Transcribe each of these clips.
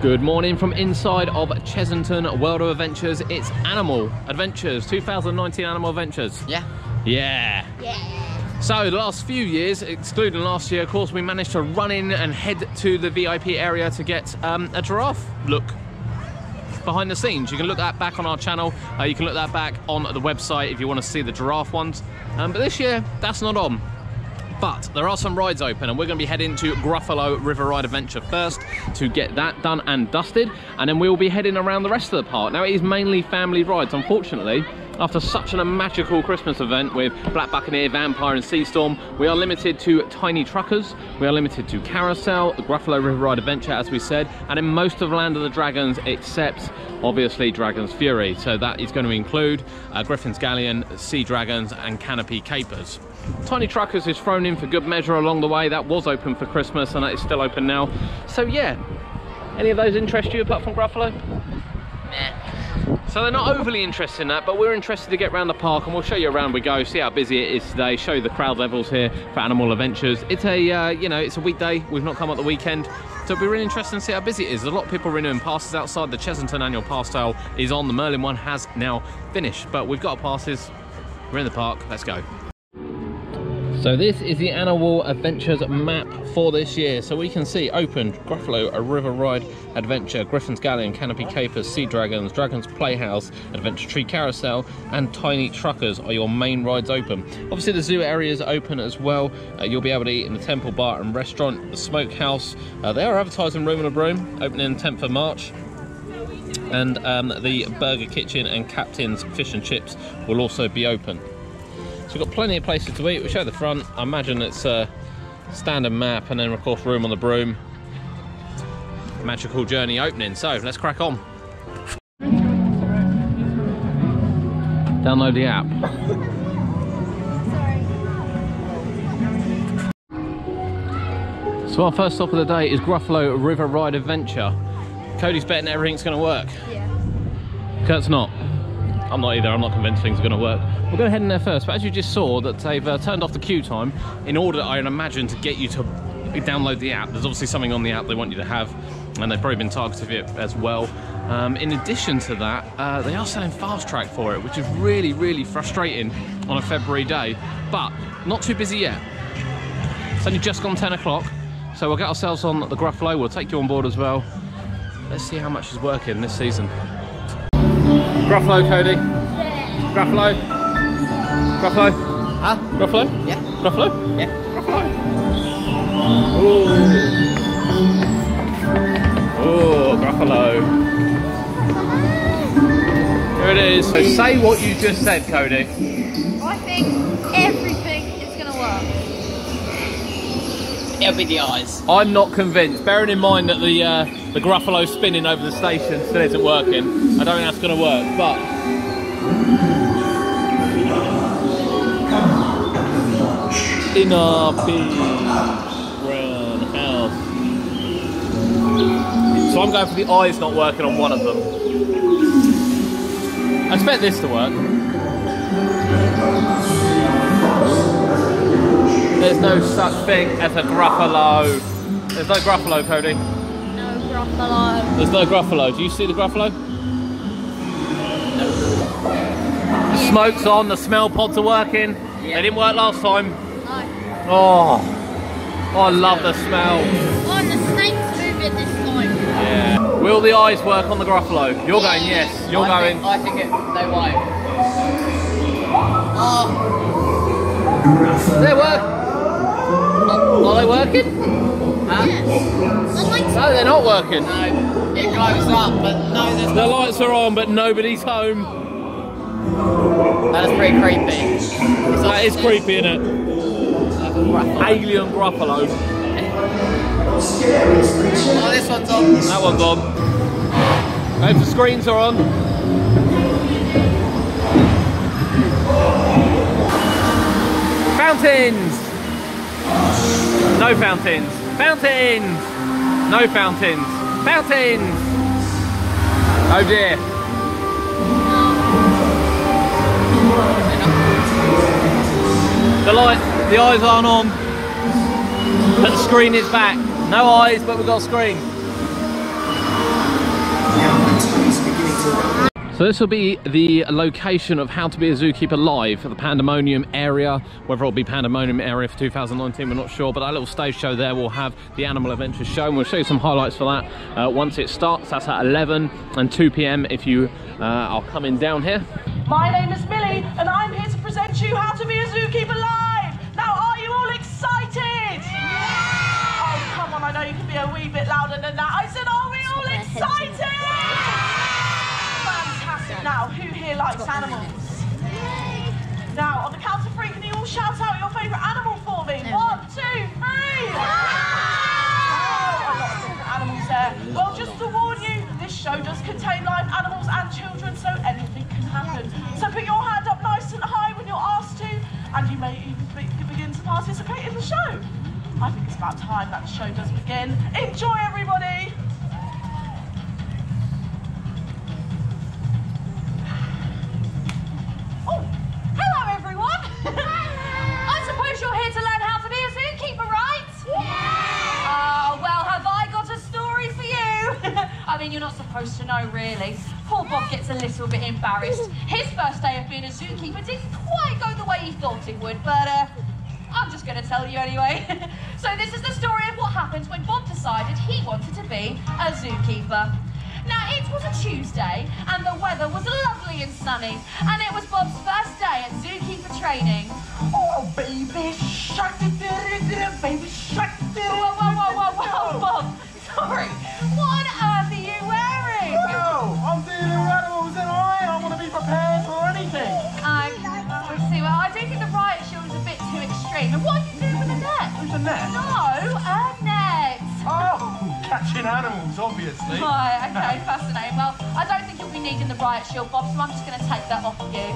Good morning from inside of Chessington World of Adventures. It's Animal Adventures, 2019 Animal Adventures. Yeah. Yeah. Yeah. So the last few years, excluding last year, of course, we managed to run in and head to the VIP area to get a giraffe look behind the scenes. You can look that back on our channel. You can look that back on the website if you want to see the giraffe ones. But this year, that's not on. But there are some rides open, and we're going to be heading to Gruffalo River Ride Adventure first to get that done and dusted, and then we'll be heading around the rest of the park. Now, it is mainly family rides. Unfortunately, after such a magical Christmas event with Black Buccaneer, Vampire and Sea Storm, we are limited to Tiny Truckers, we are limited to Carousel, the Gruffalo River Ride Adventure, as we said, and in most of Land of the Dragons, except obviously Dragon's Fury. So that is going to include Griffin's Galleon, Sea Dragons and Canopy Capers. Tiny Truckers is thrown in for good measure along the way. That was open for Christmas and that is still open now. So yeah, any of those interest you apart from Gruffalo? Nah. So they're not overly interested in that, but we're interested to get around the park, and we'll show you around we go, see how busy it is today, show you the crowd levels here for Animal Adventures. It's a, you know, it's a weekday. We've not come at the weekend. So it'll be really interesting to see how busy it is. There's a lot of people renewing passes outside. The Chessington annual pass sale is on. The Merlin one has now finished, but we've got our passes. We're in the park. Let's go. So this is the Animal Adventures map for this year. So we can see open Gruffalo, a River Ride Adventure, Griffin's Galleon, Canopy Capers, Sea Dragons, Dragon's Playhouse, Adventure Tree Carousel and Tiny Truckers are your main rides open. Obviously the zoo area is open as well. You'll be able to eat in the Temple Bar and Restaurant, the Smokehouse. They are advertising Room and a Broom, opening 10th of March. And the Burger Kitchen and Captain's Fish and Chips will also be open. So we've got plenty of places to eat. We'll show the front. I imagine it's a standard map, and then of course Room on the Broom. Magical Journey opening. So let's crack on. Download the app. So our first stop of the day is Gruffalo River Ride Adventure. Cody's betting everything's going to work. Yeah. Kurt's not. I'm not either. I'm not convinced things are going to work. We'll go ahead in there first, but as you just saw that they've turned off the queue time in order, I imagine, to get you to download the app. There's obviously something on the app they want you to have, and they've probably been targeting it as well. In addition to that, they are selling Fast Track for it, which is really, really frustrating on a February day, but not too busy yet. It's only just gone 10 o'clock, so we'll get ourselves on the Gruffalo. We'll take you on board as well. Let's see how much is working this season. Gruffalo, Cody. Yeah. Gruffalo. Gruffalo? Huh? Gruffalo? Yeah. Gruffalo? Yeah. Gruffalo. Oh, Gruffalo. Here it is. So say what you just said, Cody. I think everything is going to work. It'll be the eyes. I'm not convinced. Bearing in mind that the Gruffalo spinning over the station still isn't working, I don't think that's going to work, but... in our big brown house. So I'm going for the eyes not working on one of them. I expect this to work. There's no such thing as a Gruffalo. There's no Gruffalo, Cody. No Gruffalo. There's no Gruffalo. Do you see the Gruffalo? The smoke's on, the smell pods are working. Yeah. They didn't work last time. No. Oh, I love the smell. Oh, and the snake's moving this time. Yeah. Will the eyes work on the Gruffalo? You're going yes. You're going. I think they won't. Oh. Does it work? Are they working? Huh? Yeah. No, they're not working. No. It goes up, but no, there's The lights are on, but nobody's home. That is pretty creepy. That is creepy, isn't it? Alien Gruffalo. Oh, this one's on. That one's on. Hope the screens are on. Fountains! No fountains. Fountains! No fountains. Fountains! Oh dear. The eyes aren't on, but the screen is back. No eyes, but we've got a screen. So this will be the location of how to be a zookeeper live for the Pandemonium area. Whether it'll be Pandemonium area for 2019, we're not sure, but that little stage show there will have the Animal Adventures show, and we'll show you some highlights for that once it starts. That's at 11 and 2 PM if you are coming down here. My name is Millie, and I'm here to present you how to be a zookeeper live. Now, are you all excited? Yeah! Oh, come on, I know you can be a wee bit louder than that. I said, are we all excited? Fantastic. Now, who here likes animals? Now, on the count of 3, can you all shout out your favourite animal for me? 1, 2, 3! Oh, a lot of different animals there. Well, just to warn you, this show does contain live animals and children, so anything can happen. So put your hand up nice and high when you're asked to, and you may even begin to participate in the show. I think it's about time that the show does begin. Enjoy, everybody! Oh, hello everyone! I suppose you're here to learn how to be a zookeeper, right? Yeah! Well, have I got a story for you? I mean, you're not supposed to know, really. Poor Bob gets a little bit embarrassed. His first day of being a zookeeper didn't quite go the way he thought it would, but I'm just going to tell you anyway. So this is the story of what happened when Bob decided he wanted to be a zookeeper. Now, it was a Tuesday, and the weather was lovely and sunny, and it was Bob's first day at zookeeper training. Oh, baby shark, baby shark. Whoa, Bob. Sorry. What on earth are you wearing? Well, I'm dealing with animals, and I want to be prepared for anything. I see. Well, I do think the riot shield is a bit too extreme. And what are you doing with a net? Who's a net? No, a net. Oh, catching animals, obviously. Right, okay, fascinating. Well, I don't think you'll be needing the riot shield, Bob, so I'm just going to take that off of you.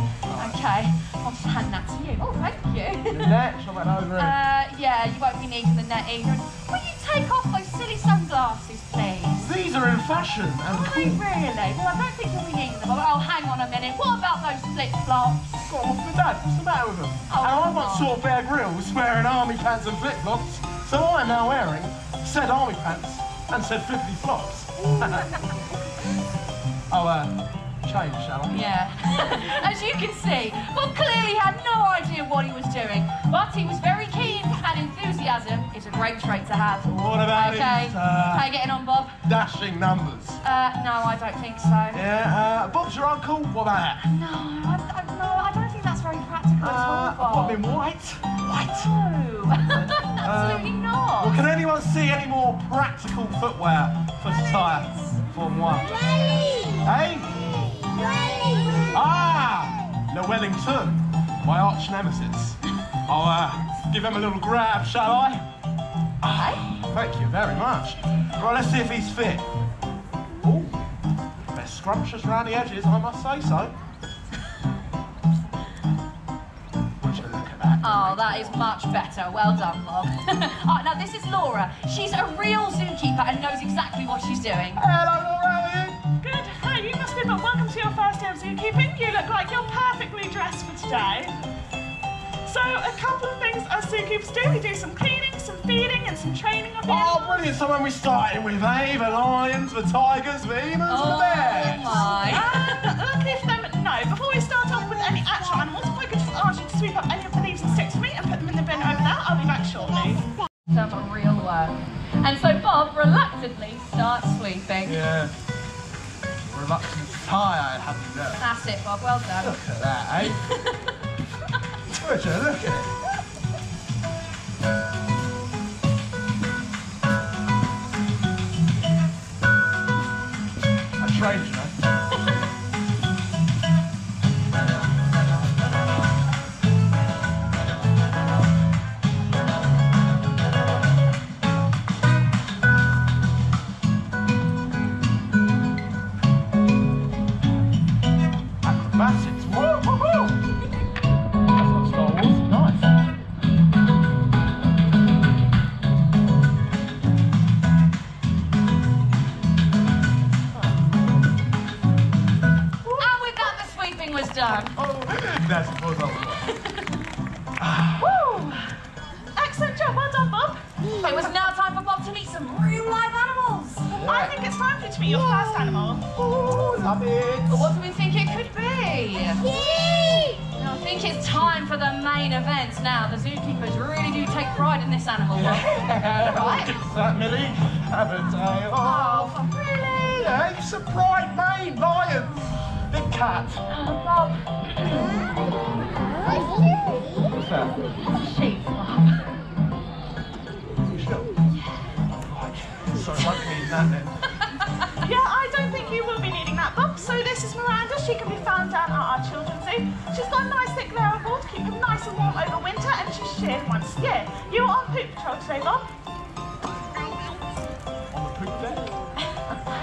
Okay, I'll just hand that to you. Oh, thank you. The net, shall I over it? Yeah, you won't be needing the net either. And will you take off those silly sunglasses, please? These are in fashion and Are they really? Well, I don't think you'll be needing them. Oh, hang on a minute. What about those flip-flops? Got off with Dad. What's the matter with them? Oh, and I come once on. saw Bear Grylls wearing army pants and flip-flops, so I'm now wearing said army pants and said flippy flops. Change, shall I? Yeah. As you can see, Bob clearly had no idea what he was doing, but he was very keen, and enthusiasm is a great trait to have. What about Okay, his, how you getting on, Bob? dashing numbers? No, I don't think so. Yeah, Bob's your uncle? What about that? No, I don't think that's very practical at all, Bob. Bob in white? White? No, absolutely not. Well, can anyone see any more practical footwear for attire for moi? Hey? Ah! Llewellington, my arch nemesis. I'll give him a little grab, shall I? Thank you very much. Right, let's see if he's fit. Ooh, they're scrumptious round the edges, I must say so. Would you look at that? Oh, that is much better. Well done, Bob. Alright, now this is Laura. She's a real zookeeper and knows exactly what she's doing. Hello, Laura, how are you? Good. Hi, you must be, but welcome to your first day of zookeeping. You look like you're perfectly dressed for today. So, a couple of things us zookeepers do. We do some cleaning, some feeding, and some training of the Oh, brilliant. So when we started with, the lions, the tigers, the emus, the bears. My. Luckily for them, no. Before we start off with any actual animals, if I could just ask you to sweep up any of the leaves and sticks for me and put them in the bin over there, I'll be back shortly. Some real work. And so Bob reluctantly starts sweeping. Yeah. Reluctant tie I have you there. That's it, Bob. Well done. Look at that, eh? Would you look at it? That's strange, you know. Acrobatics, woo, woo, woo. That's not Star Wars, nice. And with that, the sweeping was done. Oh, that's what I was. Woo! Excellent job. Well done, Bob. It was now time for Bob to meet some real live animals. I think it's time for you to meet your first animal. Oh, love it. Well, what do we think it could be? I think it's time for the main event now. The zookeepers really do take pride in this animal. Yeah. Right? Look at that, Millie. Have a day. Oh, really? Yeah, it's a bright mane lion. Big cat. Oh, Bob. What's that? Sheep, Bob. So I won't need that then. Yeah, I don't think you will be needing that, Bob. So this is Miranda. She can be found down at our children's zoo. She's got a nice thick layer of wool to keep her nice and warm over winter, and she's sheared once a year. You are on poop patrol today, Bob. On the poop deck.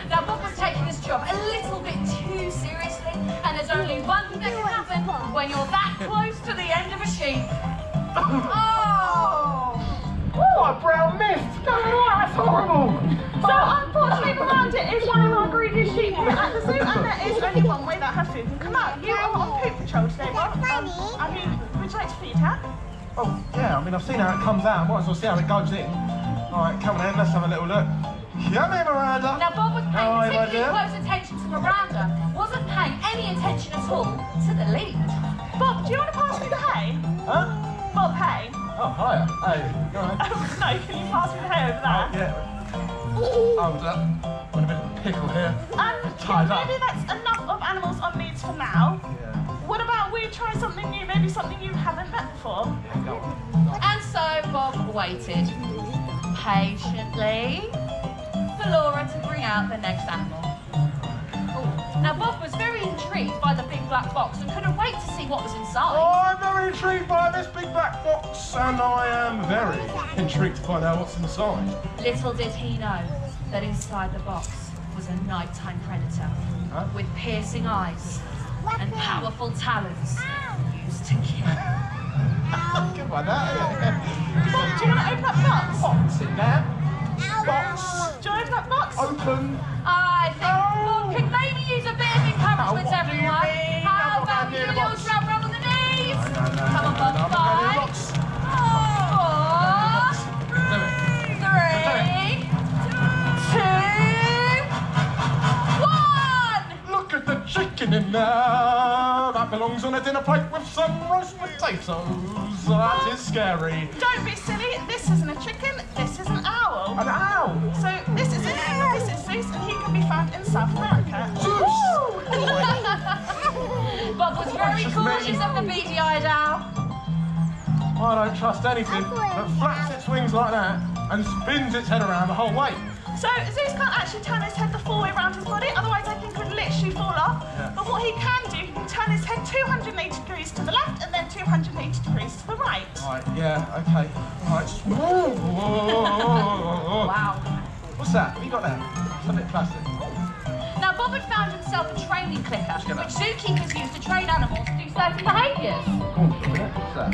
Now, Bob was taking this job a little bit too seriously, and there's only one thing that can happen when you're that close to the end of a sheep. Oh! What a brown mist! Oh, that's horrible! So unfortunately, Miranda is one of our greediest sheep here at the zoo, and there is only one way that her food can come out. You are on poop patrol today, Bob. I mean, would you like to feed her? Oh, yeah, I mean, I've seen how it comes out. Might as well see how it goes in. All right, come on in, let's have a little look. Yummy, Miranda! Now, Bob was How are paying you, my particularly dear? close attention to Miranda, wasn't paying any attention at all to the lead. Bob, do you want to pass me the hay? Huh? Bob, hay? Oh, hiya. Hey, go on. No, can you pass me the hay over there? Yeah. Hold up. Got a bit of a pickle here. Tied up. Maybe that's enough of animals on leads for now. Yeah. What about we try something new, maybe something you haven't met before? Yeah, go on. And so Bob waited patiently for Laura to bring out the next animal. Now, Bob was very intrigued by the big black box and couldn't wait to see what was inside. Oh, I'm very intrigued by this big black box, and I am very intrigued to find out what's inside. Little did he know that inside the box was a nighttime predator with piercing eyes and powerful talons used to kill. Good one, that. Bob, do you want to open up the box? Box in there. Box. Do you want to open up the box? Open. I think Bob could maybe use a bit of encouragement, everyone. How about we do a little drum roll on the knees? Come on, Bob. 5, 4, 3, 2, 1. Look at the chicken in there. That belongs on a dinner plate with some roast potatoes. That is scary. Don't be silly. This isn't a chicken. This is an owl. An owl. So this is Zeus, and he can be found in South America. Bob was very cautious of the beady-eyed owl. I don't trust anything that flaps its wings like that and spins its head around the whole way. So Zeus can't actually turn his head the full way around his body, otherwise I think it would literally fall off. Yeah. But what he can do, he can turn his head 280 degrees to the left and then 280 degrees to the right. Right, yeah, okay. Right, just... Whoa. Wow. What's that? What have you got there? It's a bit of plastic. Now, Bob had found himself a training clicker, which zookeepers use to train animals to do certain behaviours. Go on, look at it. What's that?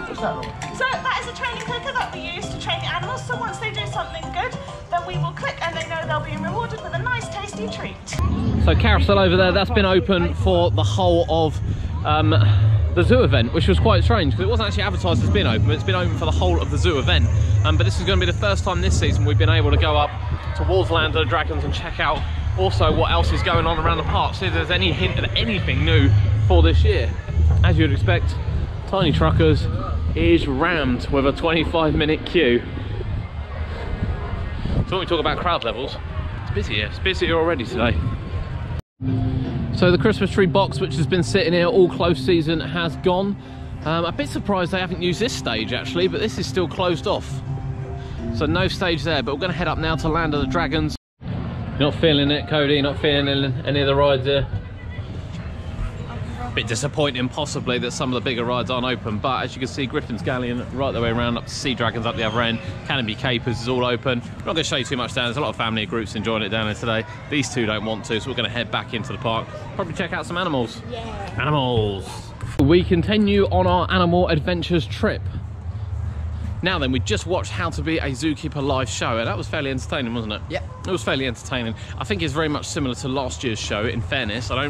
What's that, Laura? So that is a training clicker that we use to train the animals. So once they do something good, then we will click and they know they'll be rewarded with a nice tasty treat. So carousel over there, that's been open for the whole of the zoo event, which was quite strange because it wasn't actually advertised as being open, but it's been open for the whole of the zoo event. But this is going to be the first time this season we've been able to go up towards Land of the Dragons and check out also what else is going on around the park, see if there's any hint of anything new for this year. As you'd expect, Tiny Truckers is rammed with a 25-minute queue. So when we talk about crowd levels, it's busy here. It's busier already today. So the Christmas tree box, which has been sitting here all close season, has gone. A bit surprised they haven't used this stage actually, but this is still closed off. So no stage there, but we're going to head up now to Land of the Dragons. You're not feeling it, Cody? Not feeling any of the rides here? Bit disappointing possibly that some of the bigger rides aren't open, but as you can see, Griffin's Galleon right the way around up to Sea Dragons up the other end. Canopy Capers is all open. I'm not going to show you too much down. There's a lot of family groups enjoying it down there today. These two don't want to, so we're going to head back into the park. Probably check out some animals. Yeah. Animals. We continue on our animal adventures trip. Now then, we just watched How to Be a Zookeeper live show, and that was fairly entertaining, wasn't it? Yeah. It was fairly entertaining. I think it's very much similar to last year's show, in fairness. I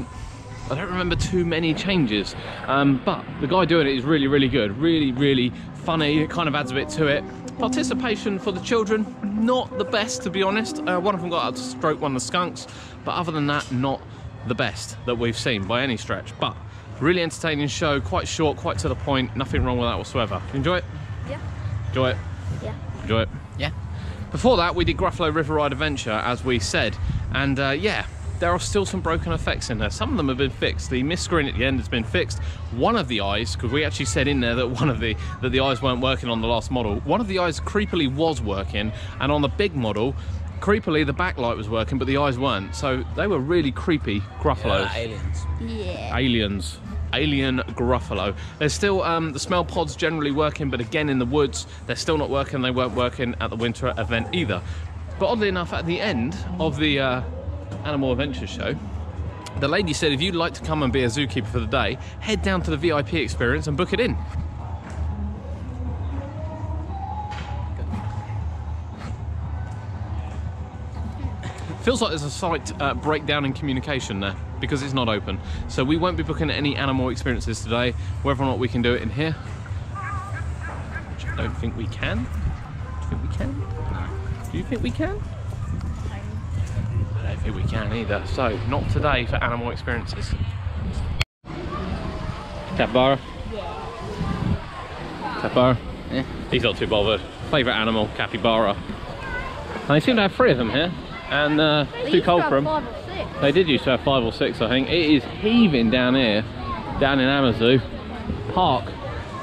don't remember too many changes, but the guy doing it is really, really good. Really, really funny. It kind of adds a bit to it. Participation for the children, not the best to be honest. One of them got out to stroke one of the skunks, but other than that, not the best that we've seen by any stretch. But really entertaining show, quite short, quite to the point, nothing wrong with that whatsoever. Enjoy it? Yeah. Enjoy it? Yeah. Enjoy it? Yeah. Before that, we did Gruffalo River Ride Adventure, as we said, and yeah, there are still some broken effects in there. Some of them have been fixed. The mist screen at the end has been fixed. One of the eyes, because we actually said in there that the eyes weren't working on the last model. One of the eyes creepily was working, and on the big model, creepily the backlight was working, but the eyes weren't. So they were really creepy Gruffalos. Yeah, aliens. Yeah. Aliens. Alien Gruffalo. There's still the smell pods generally working, but again in the woods they're still not working. They weren't working at the winter event either. But oddly enough, at the end of the Animal Adventure show, the lady said if you'd like to come and be a zookeeper for the day, head down to the VIP experience and book it in. Feels like there's a slight breakdown in communication there because it's not open. So we won't be booking any animal experiences today, whether or not we can do it in here. Which I don't think we can. Do you think we can? No. Do you think we can? I don't think we can either. So not today for animal experiences. Capybara? Yeah. Capybara? Yeah. He's not too bothered. Favourite animal, capybara. And they seem to have 3 of them here. And it's too cold for them. 5 or 6. They did used to have 5 or 6, I think. It is heaving down here, down in Amazoo Park.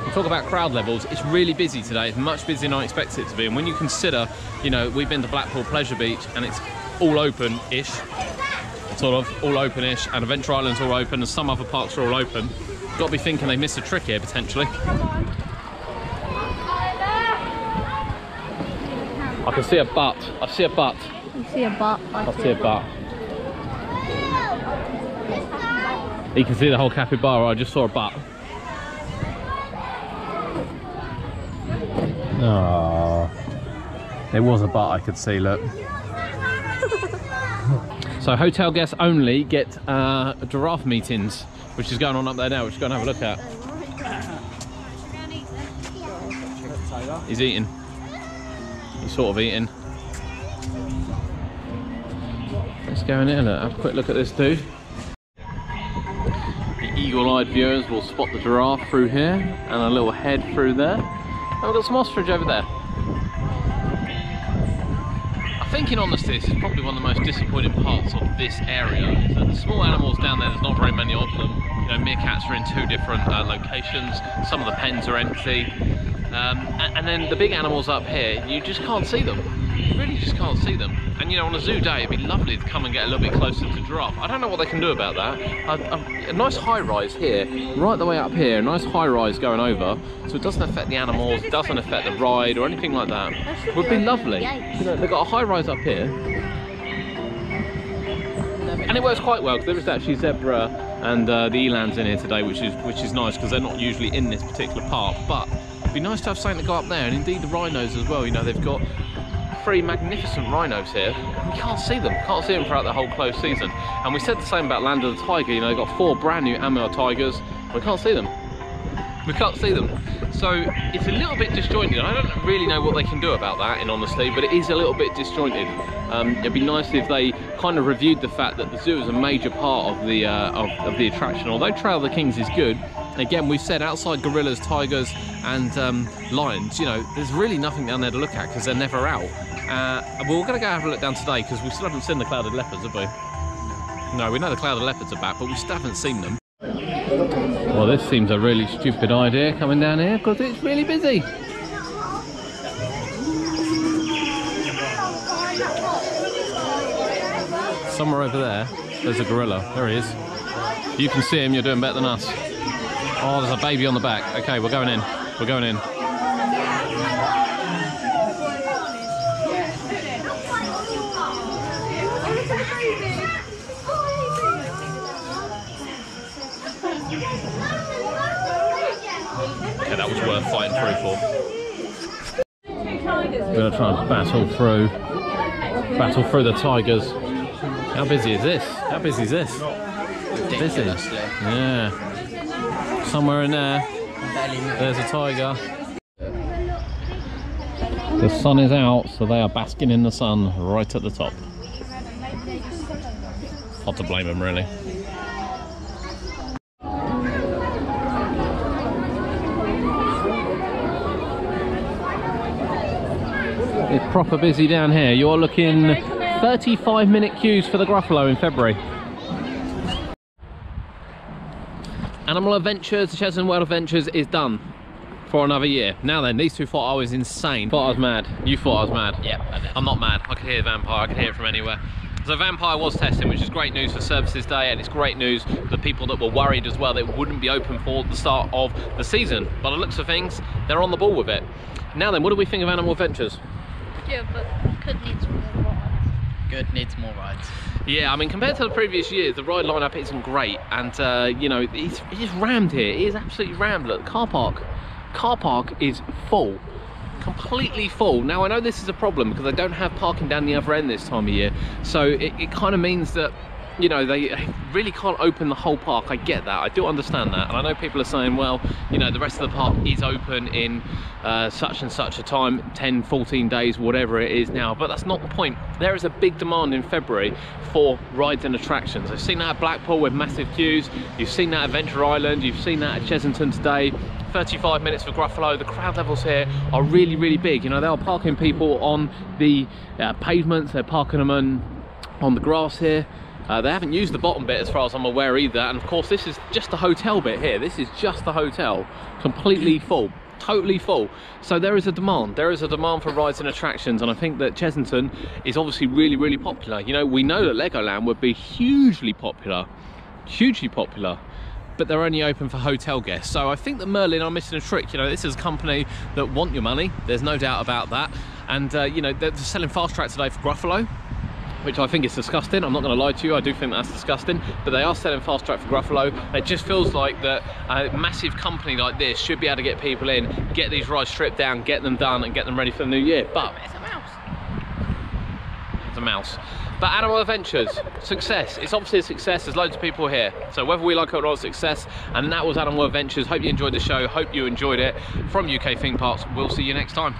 We talk about crowd levels. It's really busy today. It's much busier than I expected it to be. And when you consider, you know, we've been to Blackpool Pleasure Beach and it's all open-ish, sort of all open-ish, and Adventure Island's all open, and some other parks are all open. You've got to be thinking they missed a trick here potentially. I can see a butt. I see a butt. You see a butt. I see a butt. You can see the whole capybara. I just saw a butt. Oh, there was a butt I could see. Look. So hotel guests only get giraffe meetings, which is going on up there now. Which we're going to have a look at. He's eating. He's sort of eating. Let's go in here and have a quick look at this dude. The eagle-eyed viewers will spot the giraffe through here and a little head through there. And we've got some ostrich over there. I think in honesty this is probably one of the most disappointing parts of this area. Is that the small animals down there's not very many of them. You know, meerkats are in 2 different locations. Some of the pens are empty. And then the big animals up here, you just can't see them. You really just can't see them. And you know, on a zoo day, it'd be lovely to come and get a little bit closer to giraffe. I don't know what they can do about that. A nice high rise here, right the way up here, a nice high rise going over, so it doesn't affect the animals, it doesn't affect the ride or anything like that. Would be lovely. You know, they've got a high rise up here. And it works quite well, because there is actually zebra and the elands in here today, which is nice, because they're not usually in this particular park. But it'd be nice to have something to go up there, and indeed the rhinos as well. You know, they've got 3 magnificent rhinos here. You can't see them throughout the whole closed season. And we said the same about Land of the Tiger. You know, they've got 4 brand new Amur tigers. We can't see them. We can't see them. So it's a little bit disjointed. I don't really know what they can do about that, in honesty, but it is a little bit disjointed. It'd be nice if they kind of reviewed the fact that the zoo is a major part of the attraction. Although Trail of the Kings is good, again, we've said outside gorillas, tigers and lions, you know, there's really nothing down there to look at because they're never out. We're going to go have a look down today because we still haven't seen the clouded leopards, have we? No, we know the clouded leopards are back, but we still haven't seen them. Well, this seems a really stupid idea coming down here because it's really busy. Somewhere over there, there's a gorilla. There he is. If you can see him, you're doing better than us. Oh, there's a baby on the back. Okay, we're going in. We're going in. Okay, that was worth fighting through for. We're going to try and battle through the tigers. How busy is this? How busy is this? Busy. Yeah. Somewhere in there, there's a tiger. The sun is out, so they are basking in the sun right at the top. Hard to blame them, really. It's proper busy down here. You're looking 35-minute queues for the Gruffalo in February. Animal Adventures, Chessington World Adventures is done for another year. Now then, these two thought I was insane. Thought I was mad. You thought I was mad. Yeah, I did. I'm not mad. I could hear Vampire. I could hear it from anywhere. So Vampire was testing, which is great news for Services Day, and it's great news for the people that were worried as well that it wouldn't be open for the start of the season. By the looks of things, they're on the ball with it. Now then, what do we think of Animal Adventures? Yeah, but could need some more rides. Good, needs more rides. Yeah, I mean, compared to the previous years, the ride lineup isn't great, and you know, it's rammed here. It is absolutely rammed. Look, car park is full, completely full. Now I know this is a problem because they don't have parking down the other end this time of year, so it kind of means that, you know, they really can't open the whole park. I get that, I do understand that, and I know people are saying, well, you know, the rest of the park is open in such and such a time, 10, 14 days, whatever it is now, but that's not the point. There is a big demand in February for rides and attractions. I've seen that at Blackpool with massive queues, you've seen that at Adventure Island, you've seen that at Chessington today. 35 minutes for Gruffalo. The crowd levels here are really, really big. You know, they are parking people on the pavements, they're parking them on the grass here. They haven't used the bottom bit as far as I'm aware either, and of course this is just the hotel bit here. This is just the hotel, completely full, totally full. So there is a demand for rides and attractions, and I think that Chessington is obviously really, really popular. You know, we know that Legoland would be hugely popular, but they're only open for hotel guests. So I think that Merlin are missing a trick. You know, this is a company that want your money, there's no doubt about that, and you know, they're selling fast track today for Gruffalo, which I think is disgusting. I'm not going to lie to you, I do think that's disgusting, but they are selling fast track for Gruffalo. It just feels like that a massive company like this should be able to get people in, get these rides stripped down, get them done, and get them ready for the new year. But It's a mouse. it's a mouse. But Animal Adventures, success. It's obviously a success. There's loads of people here. So whether we like it or not, success. And that was Animal Adventures. Hope you enjoyed the show. Hope you enjoyed it. From UK Theme Parks, we'll see you next time.